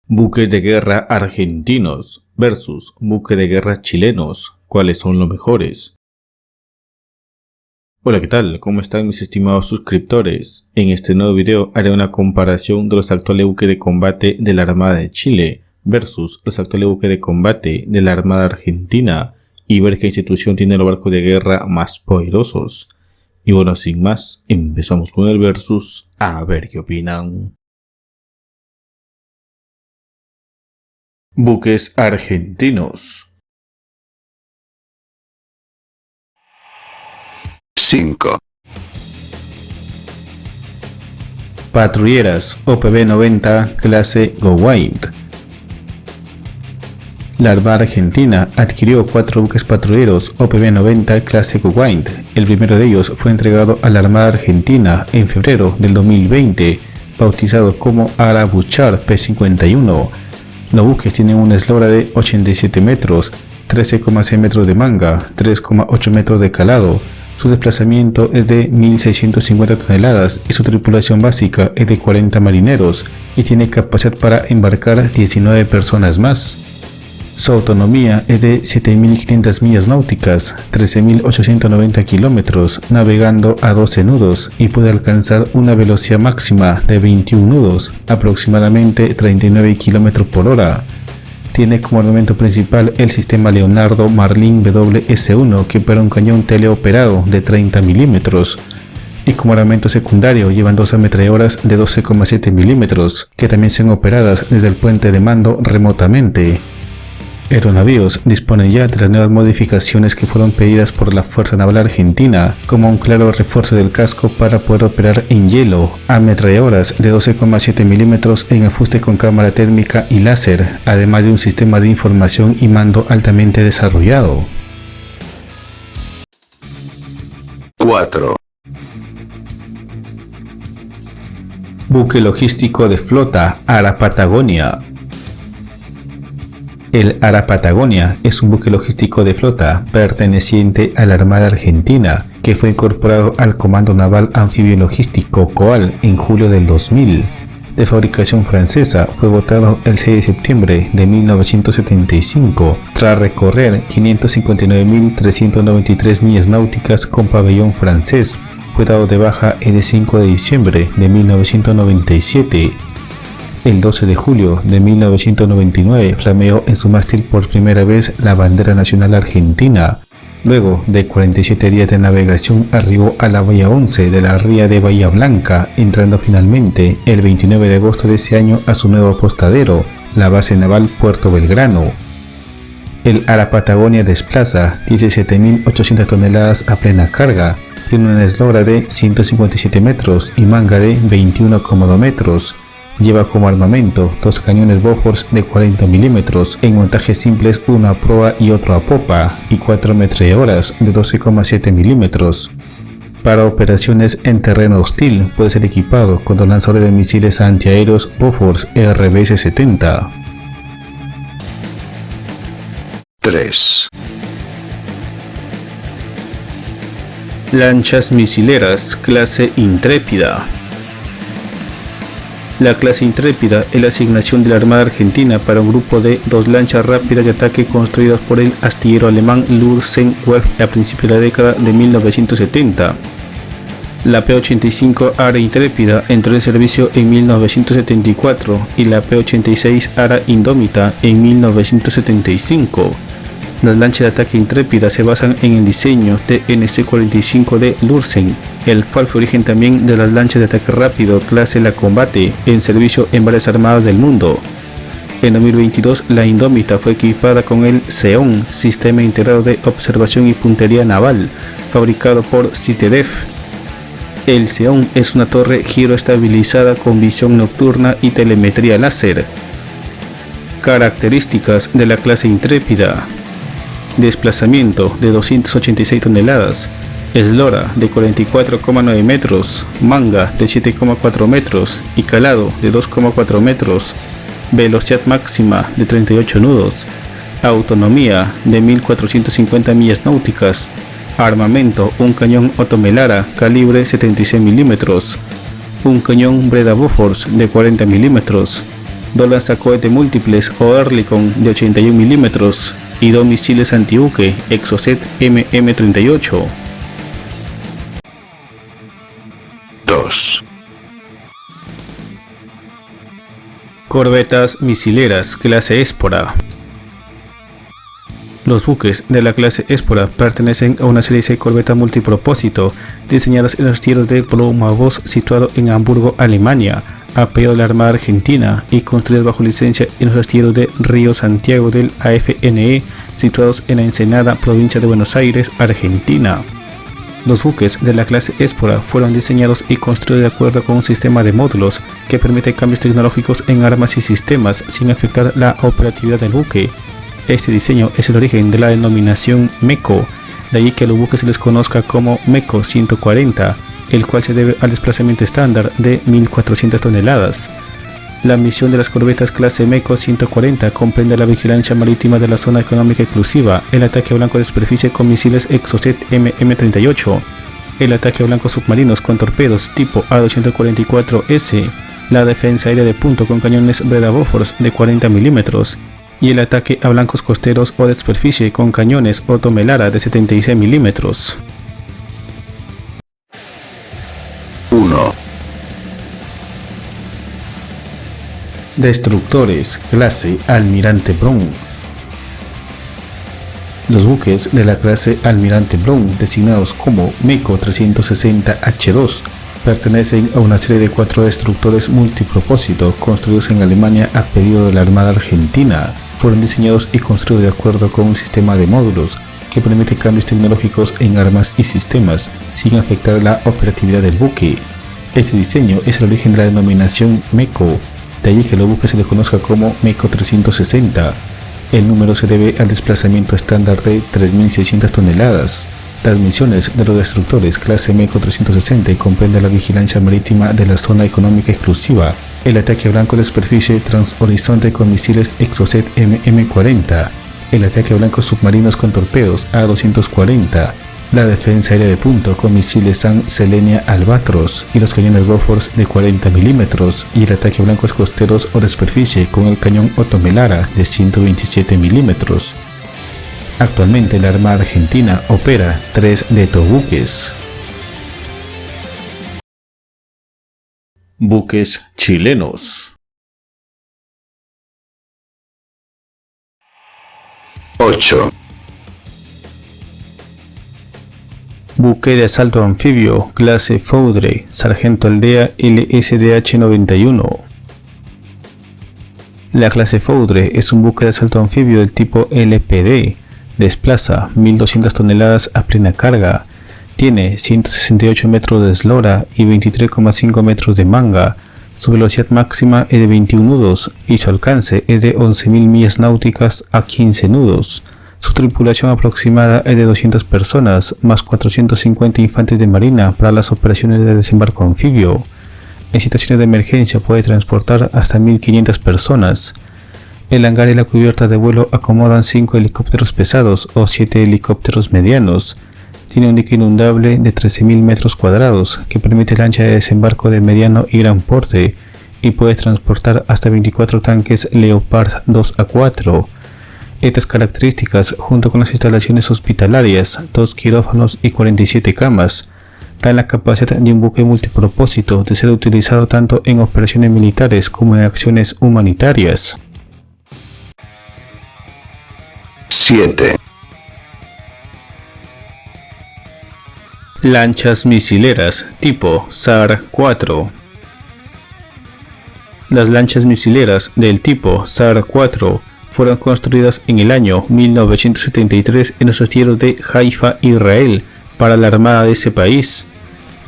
Buques de guerra argentinos versus buques de guerra chilenos. ¿Cuáles son los mejores? Hola, ¿qué tal? ¿Cómo están mis estimados suscriptores? En este nuevo video haré una comparación de los actuales buques de combate de la Armada de Chile versus los actuales buques de combate de la Armada Argentina y ver qué institución tiene los barcos de guerra más poderosos. Y bueno, sin más, empezamos con el versus, a ver qué opinan. Buques argentinos. 5. Patrulleras OPB-90 clase Go-Wind. La Armada Argentina adquirió 4 buques patrulleros OPB-90 clase Go-Wind. El primero de ellos fue entregado a la Armada Argentina en febrero del 2020, bautizado como Arabuchar P-51. Los buques tienen una eslora de 87 metros, 13,6 metros de manga, 3,8 metros de calado. Su desplazamiento es de 1.650 toneladas y su tripulación básica es de 40 marineros y tiene capacidad para embarcar 19 personas más. Su autonomía es de 7.500 millas náuticas, 13.890 kilómetros, navegando a 12 nudos y puede alcanzar una velocidad máxima de 21 nudos, aproximadamente 39 kilómetros por hora. Tiene como armamento principal el sistema Leonardo Marlin WS-1 que opera un cañón teleoperado de 30 milímetros y como armamento secundario llevan 2 ametralladoras de 12,7 milímetros que también son operadas desde el puente de mando remotamente. Estos navíos disponen ya de las nuevas modificaciones que fueron pedidas por la Fuerza Naval Argentina, como un claro refuerzo del casco para poder operar en hielo, ametralladoras de 12,7 milímetros en afuste con cámara térmica y láser, además de un sistema de información y mando altamente desarrollado. 4. Buque logístico de flota Ara Patagonia. El Ara Patagonia es un buque logístico de flota perteneciente a la Armada Argentina que fue incorporado al Comando Naval Anfibio Logístico COAL en julio del 2000. De fabricación francesa, fue botado el 6 de septiembre de 1975 tras recorrer 559.393 millas náuticas con pabellón francés. Fue dado de baja el 5 de diciembre de 1997. El 12 de julio de 1999 flameó en su mástil por primera vez la bandera nacional argentina. Luego de 47 días de navegación arribó a la Bahía 11 de la ría de Bahía Blanca, entrando finalmente el 29 de agosto de ese año a su nuevo apostadero, la base naval Puerto Belgrano. El Ara Patagonia desplaza 17.800 toneladas a plena carga, tiene una eslora de 157 metros y manga de 21,2 metros. Lleva como armamento 2 cañones Bofors de 40 milímetros en montajes simples, uno a proa y otro a popa, y 4 ametralladoras de 12,7 milímetros. Para operaciones en terreno hostil puede ser equipado con 2 lanzadores de misiles antiaéreos Bofors RBS-70. 3. Lanchas misileras clase Intrépida. La clase Intrépida es la asignación de la Armada Argentina para un grupo de 2 lanchas rápidas de ataque construidas por el astillero alemán Lürssen-Werft a principios de la década de 1970. La P-85 Ara Intrépida entró en servicio en 1974 y la P-86 Ara Indómita en 1975. Las lanchas de ataque Intrépida se basan en el diseño de NC-45 de Lürssen, el cual fue origen también de las lanchas de ataque rápido clase La Combate en servicio en varias armadas del mundo. En 2022 la Indómita fue equipada con el SEON, Sistema Integrado de Observación y Puntería Naval, fabricado por CITEDEF. El SEON es una torre giroestabilizada con visión nocturna y telemetría láser. Características de la clase Intrépida: desplazamiento de 286 toneladas, eslora de 44,9 metros, manga de 7,4 metros y calado de 2,4 metros, velocidad máxima de 38 nudos, autonomía de 1.450 millas náuticas, armamento un cañón Otto Melara calibre 76 milímetros, un cañón Breda Bofors de 40 milímetros, 2 lanzacohetes múltiples o Oerlikon de 81 mm y 2 misiles antibuque Exocet MM-38. 2. Corbetas misileras clase Espora. Los buques de la clase Espora pertenecen a una serie de corbetas multipropósito diseñadas en los astilleros de Blumavos, situado en Hamburgo, Alemania, a pedido de la Armada Argentina y construidas bajo licencia en los astilleros de Río Santiago del AFNE, situados en la Ensenada, provincia de Buenos Aires, Argentina. Los buques de la clase Espora fueron diseñados y construidos de acuerdo con un sistema de módulos que permite cambios tecnológicos en armas y sistemas sin afectar la operatividad del buque. Este diseño es el origen de la denominación MECO, de allí que a los buques se les conozca como MECO 140, el cual se debe al desplazamiento estándar de 1400 toneladas. La misión de las corbetas clase MECO 140 comprende la vigilancia marítima de la zona económica exclusiva, el ataque a blancos de superficie con misiles Exocet MM-38, el ataque a blancos submarinos con torpedos tipo A244S, la defensa aérea de punto con cañones Breda Bofors de 40 mm, y el ataque a blancos costeros o de superficie con cañones Otto Melara de 76 mm. 1. Destructores clase Almirante Brown. Los buques de la clase Almirante Brown, designados como MECO 360H2, pertenecen a una serie de 4 destructores multipropósito construidos en Alemania a pedido de la Armada Argentina. Fueron diseñados y construidos de acuerdo con un sistema de módulos que permite cambios tecnológicos en armas y sistemas sin afectar la operatividad del buque. Este diseño es el origen de la denominación MECO, de allí que los buques se les conozca como MECO 360. El número se debe al desplazamiento estándar de 3.600 toneladas. Las misiones de los destructores clase MECO 360 comprenden la vigilancia marítima de la zona económica exclusiva, el ataque a blancos de superficie transhorizonte con misiles Exocet MM-40, el ataque a blancos submarinos con torpedos A240, la defensa aérea de punto con misiles SAM Selenia Albatros y los cañones Bofors de 40 mm y el ataque a blancos costeros o de superficie con el cañón Otto Melara de 127 mm. Actualmente la Armada Argentina opera 3 de estos buques. Buques chilenos. 8. Buque de asalto anfibio clase Foudre, Sargento Aldea LSDH-91. La clase Foudre es un buque de asalto anfibio del tipo LPD. Desplaza 1.200 toneladas a plena carga. Tiene 168 metros de eslora y 23,5 metros de manga. Su velocidad máxima es de 21 nudos y su alcance es de 11.000 millas náuticas a 15 nudos. Su tripulación aproximada es de 200 personas, más 450 infantes de marina para las operaciones de desembarco anfibio. En situaciones de emergencia puede transportar hasta 1.500 personas. El hangar y la cubierta de vuelo acomodan 5 helicópteros pesados o 7 helicópteros medianos. Tiene un dique inundable de 13.000 metros cuadrados que permite lancha de desembarco de mediano y gran porte y puede transportar hasta 24 tanques Leopard 2A4. Estas características, junto con las instalaciones hospitalarias, 2 quirófanos y 47 camas, dan la capacidad de un buque multipropósito de ser utilizado tanto en operaciones militares como en acciones humanitarias. 7. Lanchas misileras tipo SAR-4. Las lanchas misileras del tipo SAR-4 fueron construidas en el año 1973 en los astilleros de Haifa, Israel, para la armada de ese país.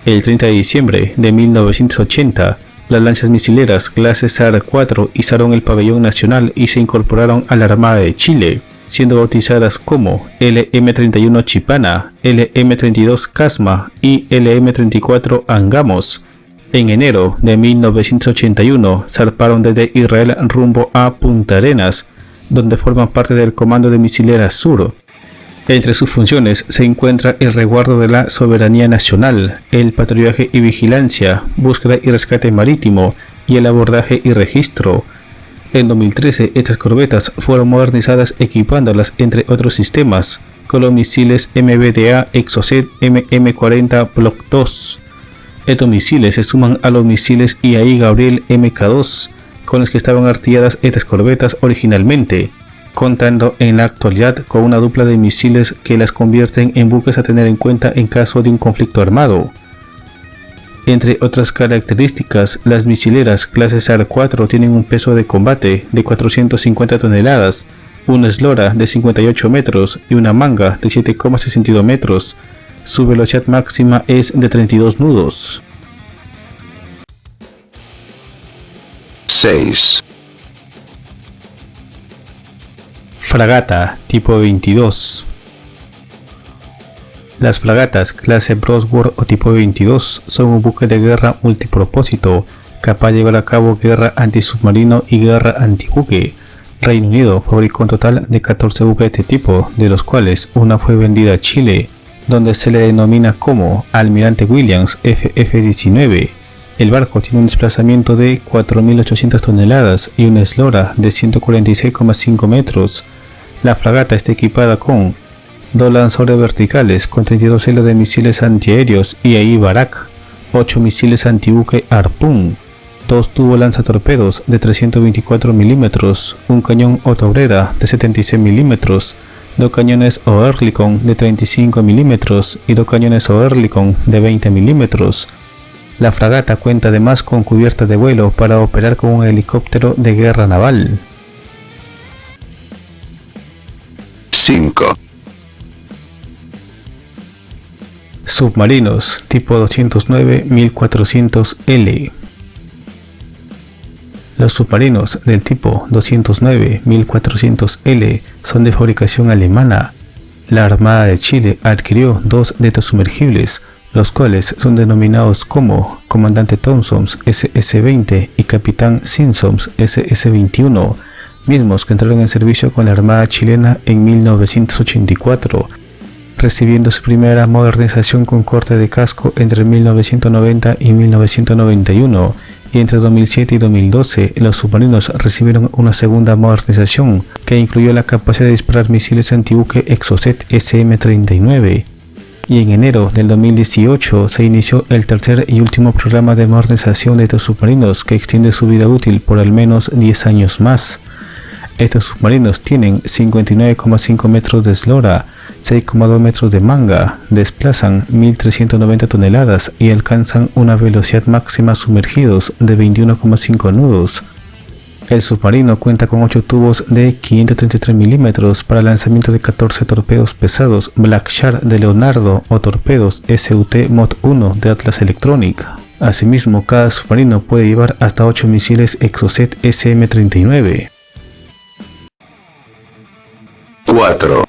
El 30 de diciembre de 1980, las lanchas misileras clase SAR-4 izaron el pabellón nacional y se incorporaron a la Armada de Chile, siendo bautizadas como LM-31 Chipana, LM-32 Casma y LM-34 Angamos. En enero de 1981 zarparon desde Israel rumbo a Punta Arenas, donde forman parte del Comando de Misileras Sur. Entre sus funciones se encuentra el resguardo de la soberanía nacional, el patrullaje y vigilancia, búsqueda y rescate marítimo y el abordaje y registro. En 2013, estas corbetas fueron modernizadas equipándolas, entre otros sistemas, con los misiles MBDA Exocet MM-40 Block 2. Estos misiles se suman a los misiles IAI Gabriel Mk2, con los que estaban artilladas estas corbetas originalmente, contando en la actualidad con una dupla de misiles que las convierten en buques a tener en cuenta en caso de un conflicto armado. Entre otras características, las misileras clase SAR-4 tienen un peso de combate de 450 toneladas, una eslora de 58 metros y una manga de 7,62 metros. Su velocidad máxima es de 32 nudos. 6. Fragata tipo 22. Las fragatas clase Broadsword o tipo 22 son un buque de guerra multipropósito capaz de llevar a cabo guerra antisubmarino y guerra antibuque. Reino Unido fabricó un total de 14 buques de este tipo, de los cuales una fue vendida a Chile, donde se le denomina como Almirante Williams FF-19. El barco tiene un desplazamiento de 4.800 toneladas y una eslora de 146,5 metros. La fragata está equipada con 2 lanzadores verticales con 32 celas de misiles antiaéreos IAI Barak, 8 misiles antibuque Harpoon, 2 tubos lanzatorpedos de 324 mm, un cañón Otobrera de 76 mm, 2 cañones Oerlikon de 35 mm y 2 cañones Oerlikon de 20 mm. La fragata cuenta además con cubierta de vuelo para operar como un helicóptero de guerra naval. 5. Submarinos tipo 209-1400L. Los submarinos del tipo 209-1400L son de fabricación alemana. La Armada de Chile adquirió 2 de estos sumergibles, los cuales son denominados como Comandante Thompsons SS-20 y Capitán Simpsons SS-21, mismos que entraron en servicio con la Armada chilena en 1984, recibiendo su primera modernización con corte de casco entre 1990 y 1991, y entre 2007 y 2012 los submarinos recibieron una segunda modernización que incluyó la capacidad de disparar misiles antibuque Exocet SM-39, y en enero del 2018 se inició el tercer y último programa de modernización de estos submarinos que extiende su vida útil por al menos 10 años más. Estos submarinos tienen 59,5 metros de eslora, 6,2 metros de manga, desplazan 1.390 toneladas y alcanzan una velocidad máxima sumergidos de 21,5 nudos. El submarino cuenta con 8 tubos de 533 mm para lanzamiento de 14 torpedos pesados Black Shark de Leonardo o torpedos SUT Mod 1 de Atlas Electronic. Asimismo, cada submarino puede llevar hasta 8 misiles Exocet SM-39. 4.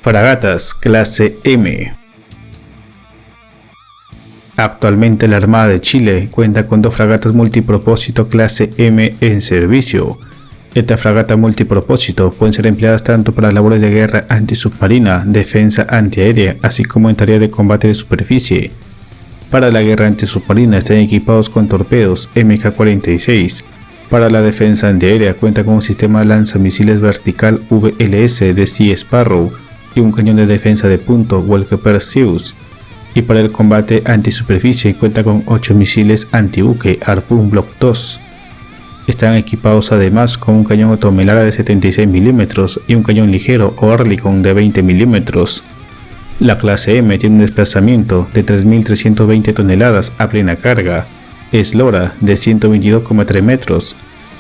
Fragatas clase M. Actualmente la Armada de Chile cuenta con 2 fragatas multipropósito clase M en servicio. Estas fragatas multipropósito pueden ser empleadas tanto para labores de guerra antisubmarina, defensa antiaérea, así como en tareas de combate de superficie. Para la guerra antisubmarina están equipados con torpedos MK-46. Para la defensa antiaérea cuenta con un sistema de lanzamisiles vertical VLS de Sea Sparrow y un cañón de defensa de punto Walker Perseus. Y para el combate antisuperficie cuenta con 8 misiles antibuque Harpoon Block 2. Están equipados además con un cañón Otomelara de 76 mm y un cañón ligero Oerlikon de 20 mm. La clase M tiene un desplazamiento de 3.320 toneladas a plena carga, eslora de 122,3 metros,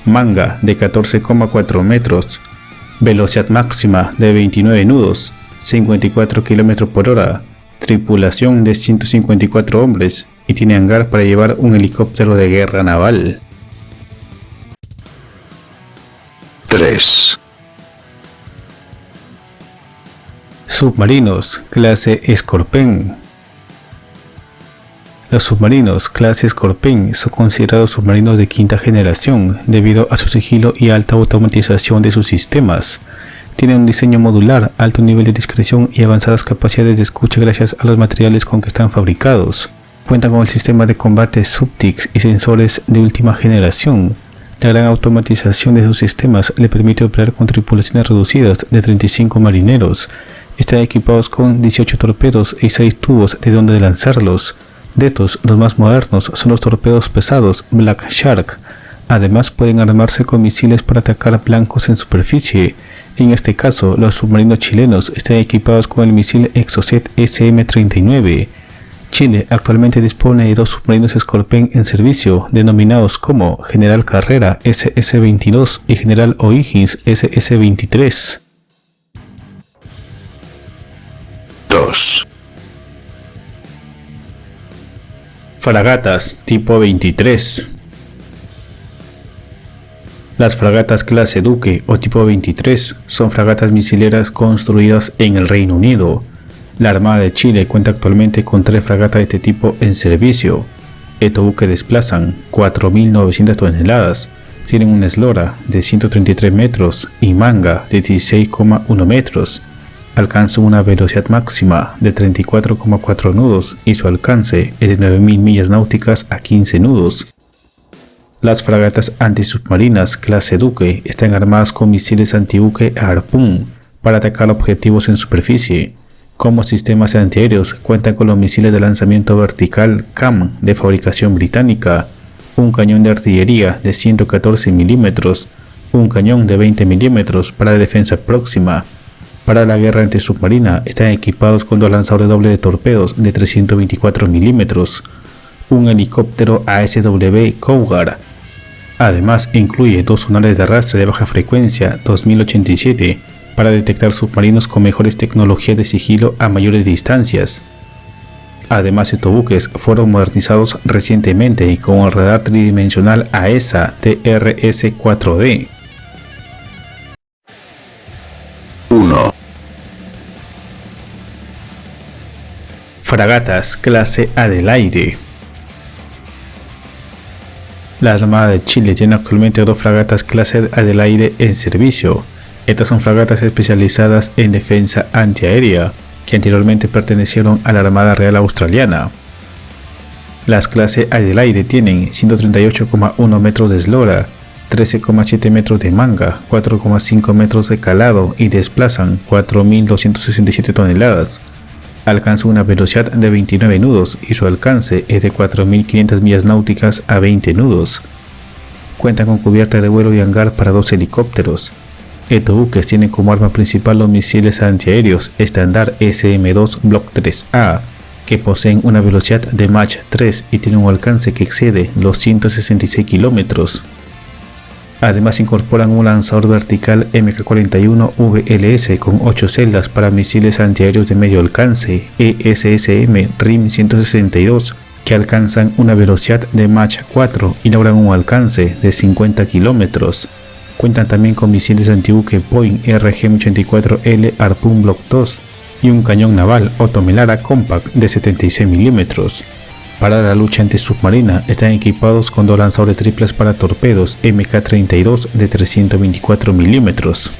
manga de 14,4 metros, velocidad máxima de 29 nudos, 54 km por hora, tripulación de 154 hombres y tiene hangar para llevar un helicóptero de guerra naval. 3. Submarinos clase Scorpion. Los submarinos clase Scorpion son considerados submarinos de quinta generación debido a su sigilo y alta automatización de sus sistemas. Tienen un diseño modular, alto nivel de discreción y avanzadas capacidades de escucha gracias a los materiales con que están fabricados. Cuentan con el sistema de combate Subtix y sensores de última generación. La gran automatización de sus sistemas le permite operar con tripulaciones reducidas de 35 marineros. Están equipados con 18 torpedos y 6 tubos de donde lanzarlos. De estos, los más modernos son los torpedos pesados Black Shark. Además, pueden armarse con misiles para atacar blancos en superficie. En este caso, los submarinos chilenos están equipados con el misil Exocet SM-39. Chile actualmente dispone de 2 submarinos Scorpion en servicio, denominados como General Carrera SS-22 y General O'Higgins SS-23. 2. Fragatas tipo 23. Las fragatas clase Duque o tipo 23 son fragatas misileras construidas en el Reino Unido. La Armada de Chile cuenta actualmente con 3 fragatas de este tipo en servicio. Estos buques desplazan 4.900 toneladas, tienen una eslora de 133 metros y manga de 16,1 metros. Alcanzan una velocidad máxima de 34,4 nudos y su alcance es de 9.000 millas náuticas a 15 nudos. Las fragatas antisubmarinas clase Duque están armadas con misiles antibuque Harpoon para atacar objetivos en superficie. Como sistemas antiaéreos cuentan con los misiles de lanzamiento vertical CAM de fabricación británica, un cañón de artillería de 114 milímetros, un cañón de 20 milímetros para la defensa próxima. Para la guerra antisubmarina están equipados con 2 lanzadores doble de torpedos de 324 milímetros, un helicóptero ASW Cougar. Además, incluye 2 sonares de arrastre de baja frecuencia 2087 para detectar submarinos con mejores tecnologías de sigilo a mayores distancias. Además, estos buques fueron modernizados recientemente con el radar tridimensional AESA TRS-4D. 1. Fragatas clase Adelaide. La Armada de Chile tiene actualmente 2 fragatas clase Adelaide en servicio. Estas son fragatas especializadas en defensa antiaérea, que anteriormente pertenecieron a la Armada Real Australiana. Las clase Adelaide tienen 138,1 metros de eslora, 13,7 metros de manga, 4,5 metros de calado y desplazan 4.267 toneladas. Alcanza una velocidad de 29 nudos y su alcance es de 4.500 millas náuticas a 20 nudos. Cuentan con cubierta de vuelo y hangar para 2 helicópteros. Estos buques tienen como arma principal los misiles antiaéreos estándar SM-2 Block 3A, que poseen una velocidad de Mach 3 y tienen un alcance que excede los 166 kilómetros. Además incorporan un lanzador vertical MK-41 VLS con 8 celdas para misiles antiaéreos de medio alcance ESSM RIM 162 que alcanzan una velocidad de Mach 4 y logran un alcance de 50 kilómetros. Cuentan también con misiles antibuque Boeing RGM-84L Harpoon Block 2 y un cañón naval Otto Melara Compact de 76 milímetros. Para la lucha antisubmarina están equipados con 2 lanzadores triples para torpedos MK-32 de 324 milímetros.